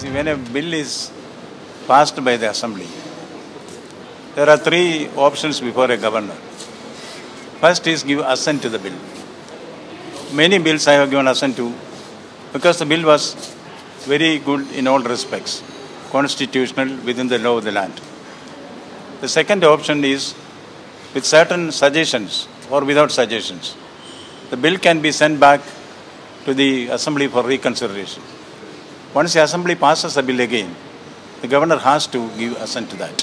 See, when a bill is passed by the assembly, there are three options before a governor. First is give assent to the bill. Many bills I have given assent to because the bill was very good in all respects, constitutional, within the law of the land. The second option is with certain suggestions or without suggestions. The bill can be sent back to the assembly for reconsideration. Once the assembly passes the bill again, the governor has to give assent to that.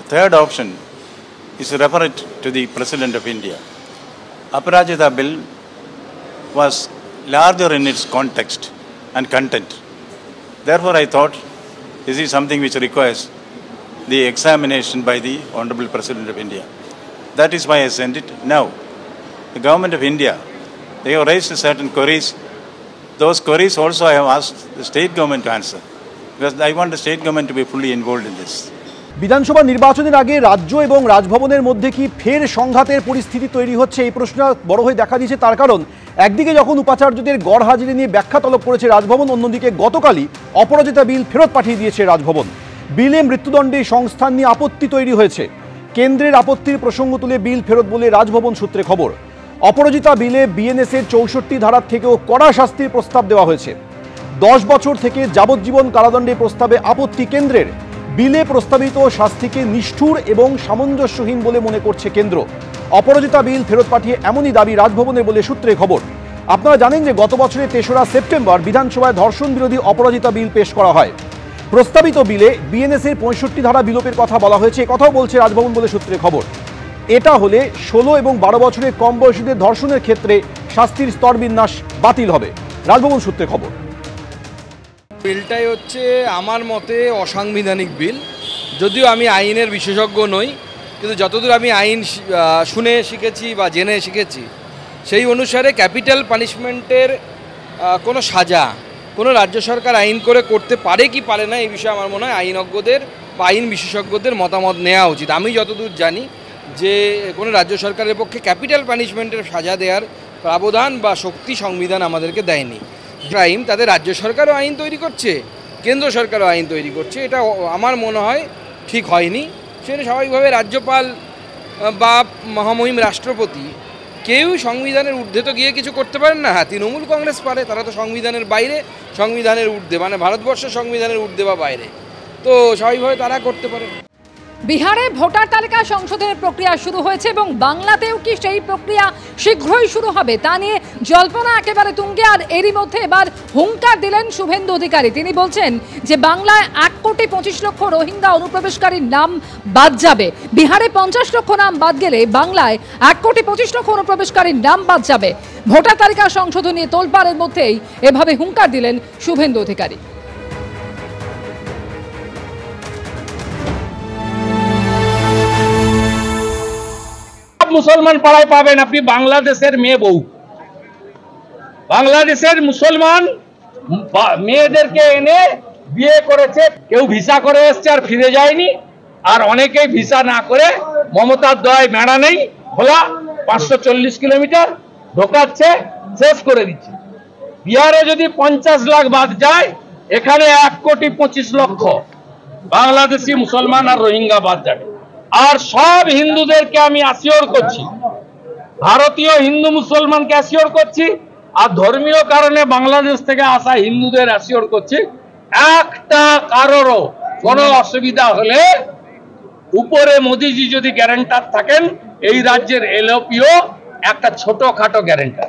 The third option is to refer it to the President of India. Aparajita bill was larger in its context and content. Therefore, I thought this is something which requires the examination by the Honorable President of India. That is why I sent it now. The Government of India, they have raised certain queries. Those queries also I have asked the state government to answer, because I want the state government to be fully involved in this. বিধানসভা নির্বাচনের আগে রাজ্য এবং রাজভবনের মধ্যে কি ফের সংঘাতের পরিস্থিতি তৈরি হচ্ছে, এই প্রশ্ন বড় হয়ে দেখা দিয়েছে। তার কারণ একদিকে যখন উপাচার্যদের গড় হাজিরি নিয়ে ব্যাখ্যা তলব করেছে রাজভবন, অন্যদিকে গতকালই অপরাজিতা বিল ফেরত পাঠিয়ে দিয়েছে রাজভবন। বিলে মৃত্যুদণ্ডে সংস্থান নিয়ে আপত্তি তৈরি হয়েছে। কেন্দ্রের আপত্তির প্রসঙ্গ তুলে বিল ফেরত বলে রাজভবন সূত্রে খবর। অপরাজিতা বিলে বিএনএসের 64 ধারার থেকেও কড়া শাস্তির প্রস্তাব দেওয়া হয়েছে। 10 বছর থেকে যাবজ্জীবন কারাদণ্ডের প্রস্তাবে আপত্তি কেন্দ্রের। বিলে প্রস্তাবিত শাস্তিকে নিষ্ঠুর এবং সামঞ্জস্যহীন বলে মনে করছে কেন্দ্র। অপরাজিতা বিল ফেরত পাঠিয়ে এমনই দাবি রাজভবনের বলে সূত্রে খবর। আপনারা জানেন যে গত বছরের 3রা সেপ্টেম্বর বিধানসভায় ধর্ষণ বিরোধী অপরাজিতা বিল পেশ করা হয়। প্রস্তাবিত বিলে বিএনএসের 65 ধারা বিলোপের কথা বলা হয়েছে, কথাও বলছে রাজভবন বলে সূত্রে খবর। এটা হলে 16 এবং 12 বছরের কম বয়সীদের ধর্ষণের ক্ষেত্রে শাস্তির স্তরবিন্যাস বাতিল হবে, রাজভবন সূত্রে খবর। বিলটাই হচ্ছে আমার মতে অসাংবিধানিক বিল। যদিও আমি আইনের বিশেষজ্ঞ নই, কিন্তু যতদূর আমি আইন শুনে শিখেছি বা জেনে শিখেছি, সেই অনুসারে ক্যাপিটাল পানিশমেন্টের কোনো সাজা কোনো রাজ্য সরকার আইন করে করতে পারে কি পারে না, এই বিষয়ে আমার মনে হয় আইনজ্ঞদের বা আইন বিশেষজ্ঞদের মতামত নেওয়া উচিত। আমি যতদূর জানি যে কোনো রাজ্য সরকারের পক্ষে ক্যাপিটাল পানিশমেন্টের সাজা দেওয়ার প্রাবধান বা শক্তি সংবিধান আমাদেরকে দেয়নি। ক্রাইম তাদের রাজ্য সরকারও আইন তৈরি করছে, কেন্দ্র সরকারও আইন তৈরি করছে, এটা আমার মনে হয় ঠিক হয়নি। সেটা স্বাভাবিকভাবে রাজ্যপাল বা মহামহিম রাষ্ট্রপতি কেউ সংবিধানের ঊর্ধ্বে তো গিয়ে কিছু করতে পারেন না। হ্যাঁ, তৃণমূল কংগ্রেস পারে, তারা তো সংবিধানের বাইরে, সংবিধানের ঊর্ধ্বে, মানে ভারতবর্ষের সংবিধানের ঊর্ধ্বে বা বাইরে, তো স্বাভাবিকভাবে তারা করতে পারে। বিহারে ভোটার তালিকা সংশোধনের প্রক্রিয়া শুরু হয়েছে এবং বাংলাতেও কি সেই প্রক্রিয়া শীঘ্রই শুরু হবে তা নিয়ে জল্পনা একেবারে তুঙ্গে। আর এরই মধ্যে এবার হুঙ্কার দিলেন শুভেন্দু অধিকারী। তিনি বলছেন যে বাংলায় 1,25,00,000 রোহিঙ্গা অনুপ্রবেশকারীর নাম বাদ যাবে। বিহারে 50 লক্ষ নাম বাদ গেলে বাংলায় 1,25,00,000 অনুপ্রবেশকারীর নাম বাদ যাবে। ভোটার তালিকা সংশোধন নিয়ে তোলপাড়ের মধ্যেই এভাবে হুঙ্কার দিলেন শুভেন্দু অধিকারী। মুসলমান পাড়ায় পাবেন আপনি বাংলাদেশের মেয়ে বউ। বাংলাদেশের মুসলমান মেয়েদেরকে এনে বিয়ে করেছে, কেউ ভিসা করে এসছে আর ফিরে যায়নি, আর অনেকেই ভিসা না করে মমতার দয়ায় মেড়া নেই খোলা 540 কিলোমিটার ঢোকাচ্ছে, শেষ করে দিচ্ছে। বিহারে যদি 50 লাখ বাদ যায়, এখানে 1,25,00,000 বাংলাদেশি মুসলমান আর রোহিঙ্গা বাদ যাবে। আর সব হিন্দুদেরকে আমি অ্যাসিওর করছি, ভারতীয় হিন্দু মুসলমানকে অ্যাসিওর করছি, আর ধর্মীয় কারণে বাংলাদেশ থেকে আসা হিন্দুদের অ্যাসিওর করছি, একটা কারোরও কোনো অসুবিধা হলে উপরে মোদিজি যদি গ্যারান্টার থাকেন, এই রাজ্যের এলওপিও একটা ছোটখাটো গ্যারান্টার।